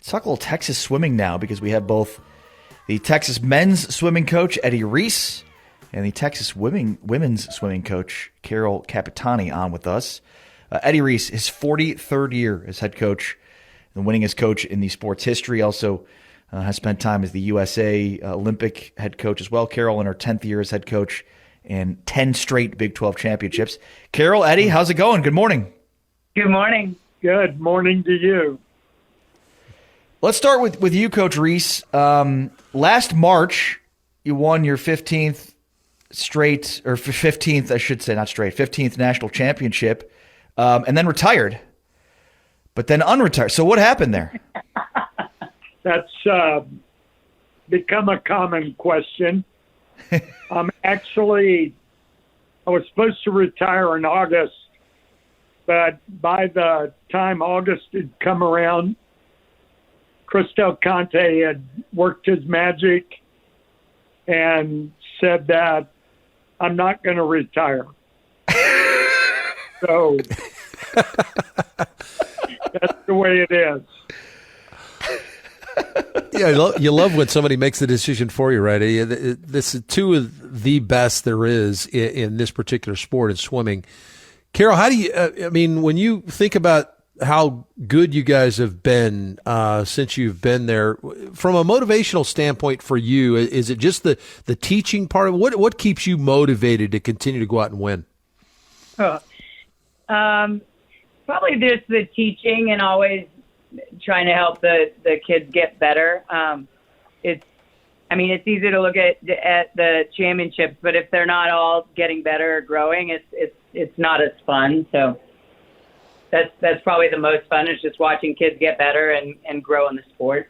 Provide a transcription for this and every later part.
Let's talk a little Texas swimming now, because we have both the Texas men's swimming coach, Eddie Reese, and the Texas women's swimming coach, Carol Capitani, on with us. Eddie Reese, his 43rd year as head coach, the winningest coach in the sport's history, also has spent time as the USA Olympic head coach as well. Carol in her 10th year as head coach and 10 straight Big 12 championships. Carol, Eddie, how's it going? Good morning. Good morning. Good morning to you. Let's start with you, Coach Reese. Last March, you won your 15th straight, or 15th, I should say, not straight, 15th national championship, and then retired, but then unretired. So what happened there? That's become a common question. Actually, I was supposed to retire in August, but by the time August had come around, Cristel Conte had worked his magic and said that I'm not going to retire. So that's the way it is. Yeah, you love when somebody makes the decision for you, right? This is two of the best there is in this particular sport, in swimming. Carol, how do you, when you think about how good you guys have been since you've been there, from a motivational standpoint for you, is it just the teaching part of it? What keeps you motivated to continue to go out and win? Probably just the teaching and always trying to help the kids get better. It's easy to look at the championships, but if they're not all getting better or growing, it's not as fun. So that's probably the most fun, is just watching kids get better and grow in the sport.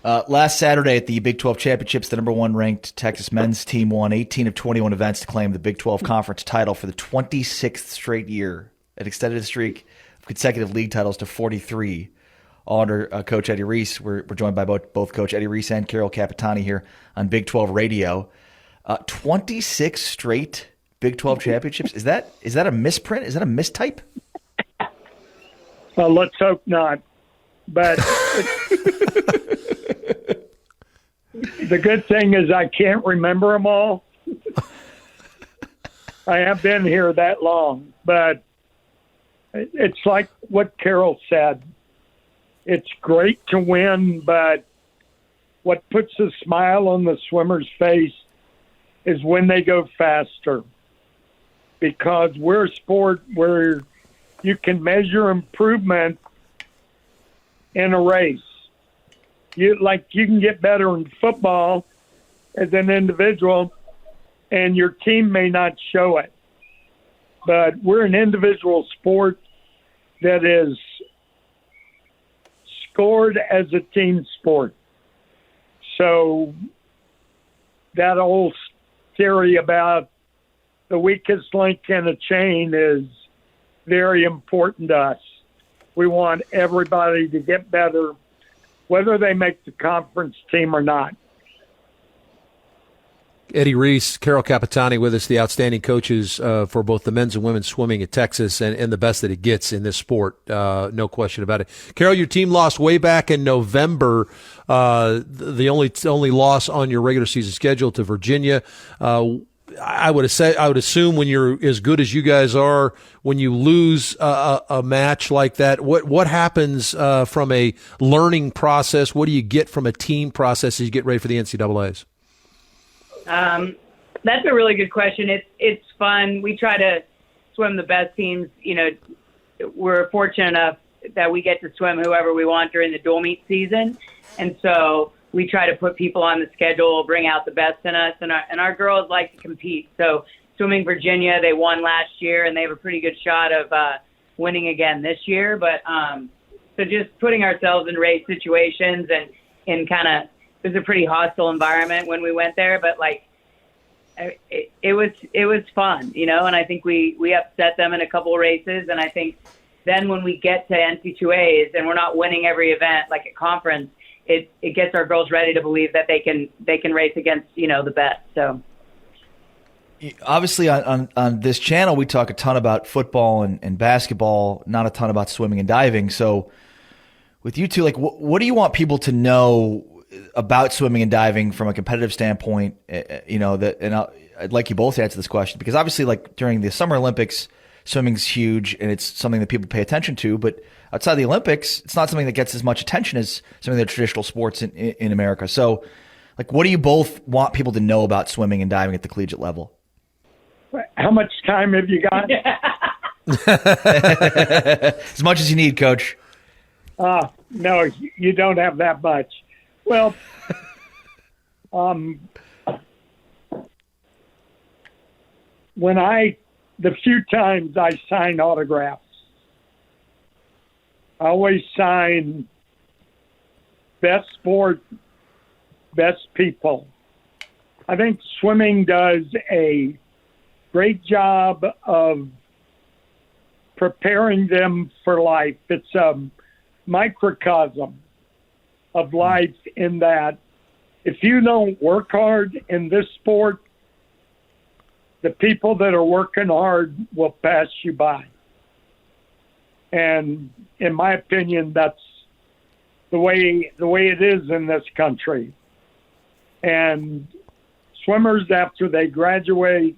Last Saturday at the Big 12 Championships, the number one ranked Texas men's team won 18 of 21 events to claim the Big 12 Conference title for the 26th straight year. It extended a streak of consecutive league titles to 43. All under Coach Eddie Reese. We're joined by both Coach Eddie Reese and Carol Capitani here on Big 12 Radio. 26 straight Big 12 championships. Is that a misprint? Is that a mistype? Well, let's hope not. But the good thing is I can't remember them all. I have been here that long, but it's like what Carol said. It's great to win, but what puts a smile on the swimmer's face is when they go faster, because we're a sport where you can measure improvement in a race. You can get better in football as an individual, and your team may not show it. But we're an individual sport that is scored as a team sport. So that old theory about the weakest link in a chain is very important to us. We want everybody to get better, whether they make the conference team or not. Eddie Reese, Carol Capitani with us, the outstanding coaches for both the men's and women's swimming at Texas, and the best that it gets in this sport, no question about it. Carol, your team lost way back in November, the only loss on your regular season schedule to Virginia. I would assume when you're as good as you guys are, when you lose a match like that, what happens from a learning process? What do you get from a team process as you get ready for the NCAAs? That's a really good question. It's fun. We try to swim the best teams. We're fortunate enough that we get to swim whoever we want during the dual meet season. And so we try to put people on the schedule, bring out the best in us, and our girls like to compete. So swimming Virginia, they won last year, and they have a pretty good shot of winning again this year. But so just putting ourselves in race situations and kind of, it was a pretty hostile environment when we went there, but it was fun, and I think we upset them in a couple of races, and I think then when we get to NC2As and we're not winning every event like at conference, it gets our girls ready to believe that they can race against the best. So obviously on this channel we talk a ton about football and basketball, not a ton about swimming and diving. So with you two, like what do you want people to know about swimming and diving from a competitive standpoint? I'd like you both to answer this question, because obviously, like during the Summer Olympics, swimming's huge and it's something that people pay attention to. But outside the Olympics, it's not something that gets as much attention as some of the traditional sports in America. So, like, what do you both want people to know about swimming and diving at the collegiate level? How much time have you got? As much as you need, Coach. No, you don't have that much. Well, the few times I sign autographs, I always sign best sport, best people. I think swimming does a great job of preparing them for life. It's a microcosm of life, in that if you don't work hard in this sport, the people that are working hard will pass you by. And in my opinion, that's the way it is in this country. And swimmers, after they graduate,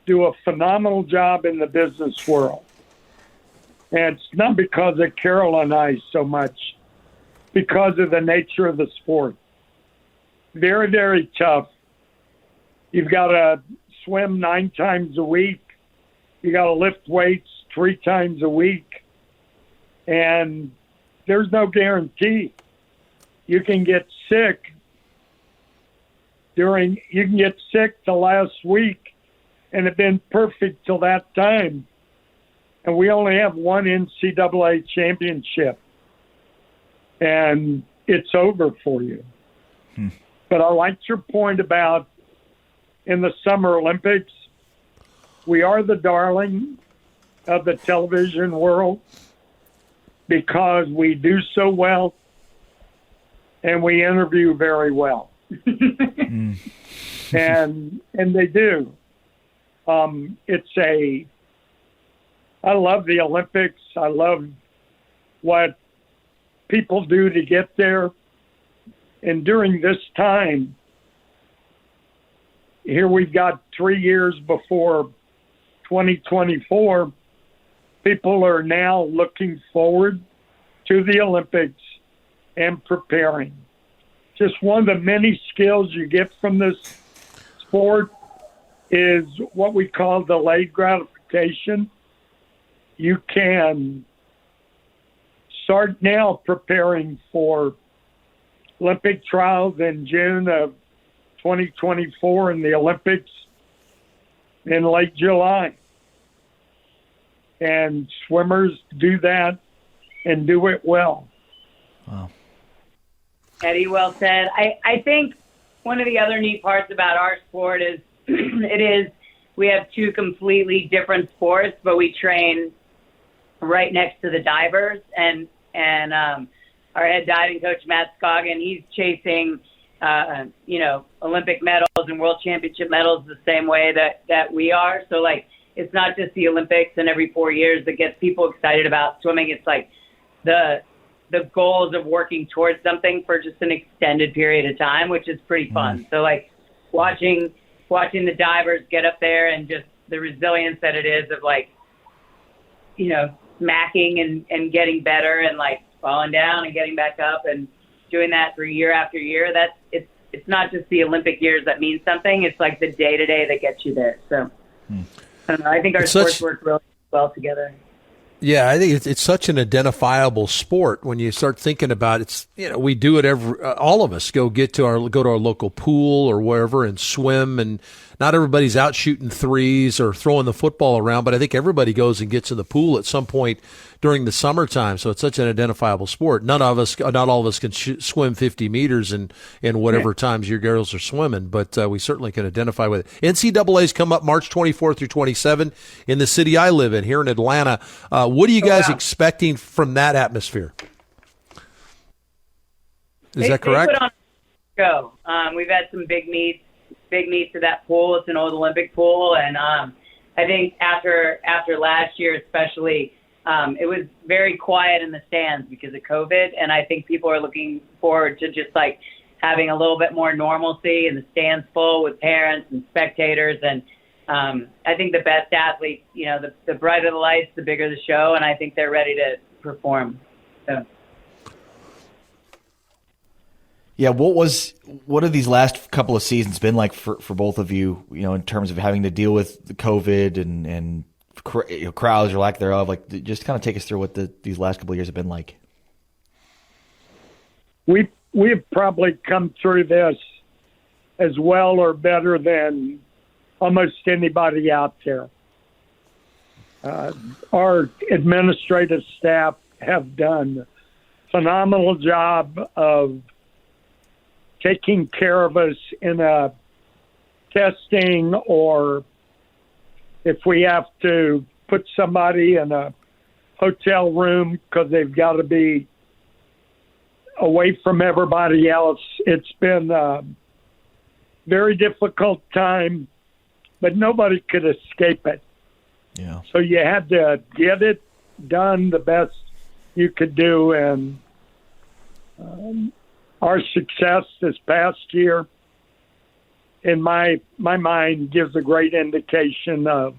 do a phenomenal job in the business world. And it's not because of Carol and I so much, because of the nature of the sport. Very, very tough. You've got to swim 9 times a week. You got to lift weights 3 times a week. And there's no guarantee. You can get sick the last week and have been perfect till that time. And we only have one NCAA championship. And it's over for you. But I liked your point about in the Summer Olympics, we are the darling of the television world because we do so well and we interview very well. And they do. I love the Olympics. I love what people do to get there. And during this time, here we've got 3 years before 2024, people are now looking forward to the Olympics and preparing. Just one of the many skills you get from this sport is what we call delayed gratification. You can start now preparing for Olympic trials in June of 2024 and the Olympics in late July. And swimmers do that and do it well. Wow. Eddie, well said. I think one of the other neat parts about our sport is we have 2 completely different sports, but we train right next to the divers. And our head diving coach, Matt Scoggin, he's chasing, Olympic medals and world championship medals the same way that we are. So, like, it's not just the Olympics and every 4 years that gets people excited about swimming. It's like the goals of working towards something for just an extended period of time, which is pretty fun. So, like, watching the divers get up there and just the resilience that it is of, like, smacking and getting better and, like, falling down and getting back up and doing that for year after year. It's not just the Olympic years that mean something. It's like the day-to-day that gets you there. So I don't know. I think our sports work really well together. Yeah, I think it's such an identifiable sport when you start thinking about it. It's, we do it all of us go to our local pool or wherever and swim, and not everybody's out shooting threes or throwing the football around, but I think everybody goes and gets in the pool at some point during the summertime. So it's such an identifiable sport. Not all of us can swim 50 meters in whatever times your girls are swimming, but we certainly can identify with it. NCAA's come up March 24 through 27 in the city I live in here in Atlanta. What are you guys expecting from that atmosphere? Is that correct? They put on a show. We've had some big meets at that pool. It's an old Olympic pool, and I think after last year, especially, it was very quiet in the stands because of COVID, and I think people are looking forward to just like having a little bit more normalcy and the stands full with parents and spectators. And I think the best athletes, the brighter the lights, the bigger the show, and I think they're ready to perform. So. Yeah, what have these last couple of seasons been like for both of you? In terms of having to deal with the COVID and crowds or lack thereof. Like, just kind of take us through what these last couple of years have been like. We've probably come through this as well or better than almost anybody out there. Our administrative staff have done a phenomenal job of taking care of us in a testing, or if we have to put somebody in a hotel room because they've got to be away from everybody else. It's been a very difficult time, but nobody could escape it. Yeah. So you had to get it done the best you could do, and our success this past year, in my mind, gives a great indication of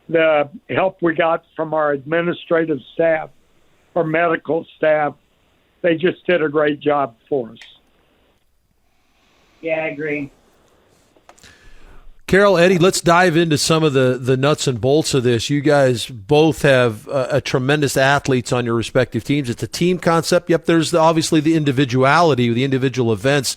the help we got from our administrative staff, our medical staff. They just did a great job for us. Yeah, I agree. Carol, Eddie, let's dive into some of the nuts and bolts of this. You guys both have a tremendous athletes on your respective teams. It's a team concept. Yep, there's obviously the individuality, the individual events.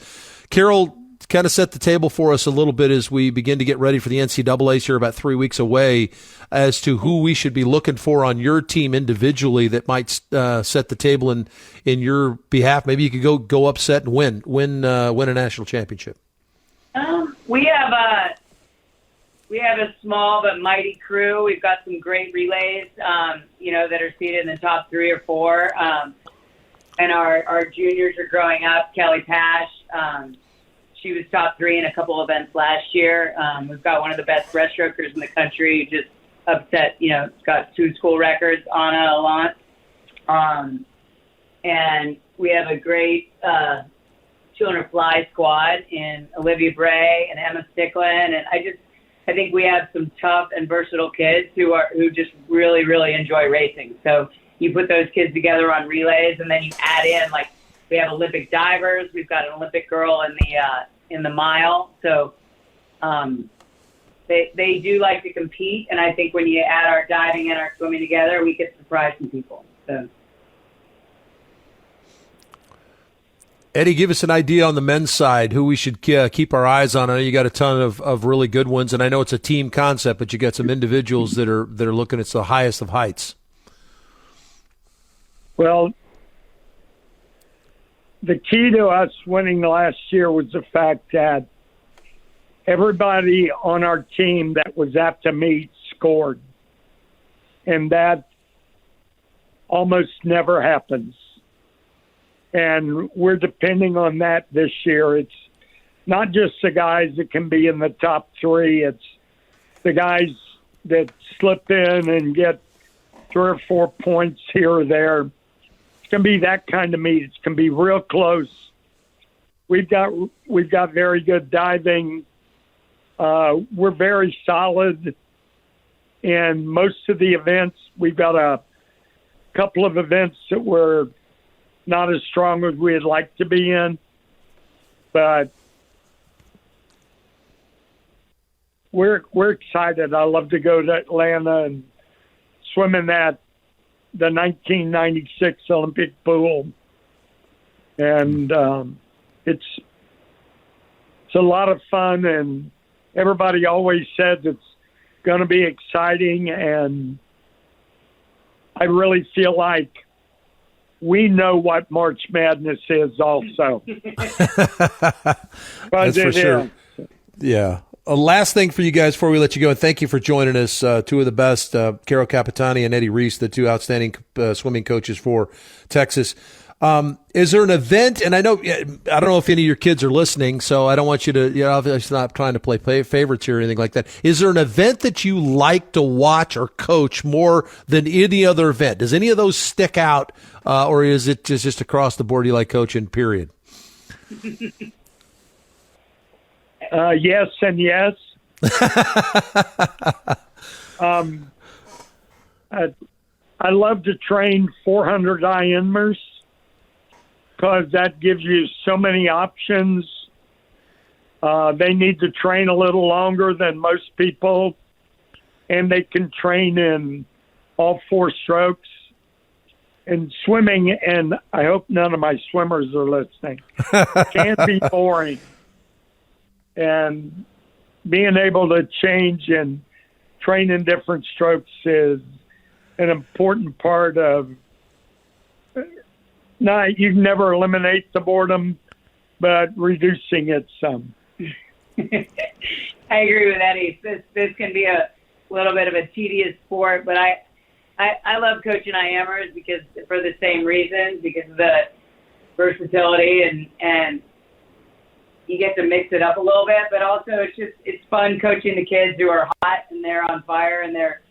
Carol, kind of set the table for us a little bit as we begin to get ready for the NCAAs here about 3 weeks away as to who we should be looking for on your team individually that might set the table in your behalf. Maybe you could go upset and win a national championship. We have a small but mighty crew. We've got some great relays, that are seated in the top 3 or 4. And our juniors are growing up. Kelly Pash, she was top 3 in a couple events last year. We've got one of the best breaststrokers in the country, just upset, got 2 school records, Anna Allant. And we have a great 200 fly squad in Olivia Bray and Emma Sticklin. And I think we have some tough and versatile kids who just really, really enjoy racing. So you put those kids together on relays, and then you add in, like, we have Olympic divers. We've got an Olympic girl in the mile. So they do like to compete, and I think when you add our diving and our swimming together, we could surprise some people. So. Eddie, give us an idea on the men's side, who we should keep our eyes on. I know you got a ton of really good ones, and I know it's a team concept, but you got some individuals that are looking at the highest of heights. Well, the key to us winning last year was the fact that everybody on our team that was at the meet scored, and that almost never happens. And we're depending on that this year. It's not just the guys that can be in the top 3. It's the guys that slip in and get 3 or 4 points here or there. It's going to be that kind of meet. It's going to be real close. We've got very good diving. We're very solid in most of the events. We've got a couple of events that we're not as strong as we'd like to be in, but we're excited. I love to go to Atlanta and swim in the 1996 Olympic pool, and it's a lot of fun. And everybody always says it's going to be exciting, and I really feel like we know what March Madness is also. That's for sure. Yeah. Last thing for you guys before we let you go, and thank you for joining us. 2 of the best, Carol Capitani and Eddie Reese, the 2 outstanding swimming coaches for Texas. Is there an event? And I don't know if any of your kids are listening, so I don't want you to, obviously not trying to play favorites here or anything like that. Is there an event that you like to watch or coach more than any other event? Does any of those stick out, or is it just across the board you like coaching, period? Yes and yes. I love to train 400 INMers because that gives you so many options. They need to train a little longer than most people, and they can train in all 4 strokes. And swimming, and I hope none of my swimmers are listening, can be boring. And being able to change and train in different strokes is an important part of. You can never eliminate the boredom, but reducing it some. I agree with Eddie. This can be a little bit of a tedious sport, but I love coaching IMers because for the same reasons, because of the versatility and you get to mix it up a little bit, but also it's fun coaching the kids who are hot and they're on fire and they're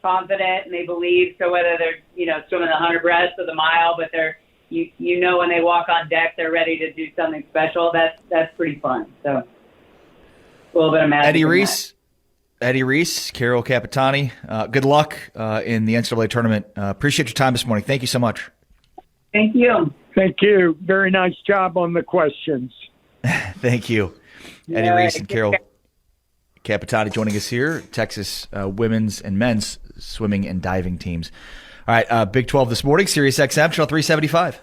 confident and they believe. So whether they're, swimming the 100 breast or the mile, but they're, when they walk on deck, they're ready to do something special. That's pretty fun. So a little bit of magic. Eddie Reese, Carol Capitani, good luck in the NCAA tournament. Appreciate your time this morning. Thank you so much. Thank you. Thank you. Very nice job on the questions. Thank you. Eddie Reese and Carol Capitani joining us here, Texas women's and men's swimming and diving teams. All right, Big 12 this morning, SiriusXM, channel 375.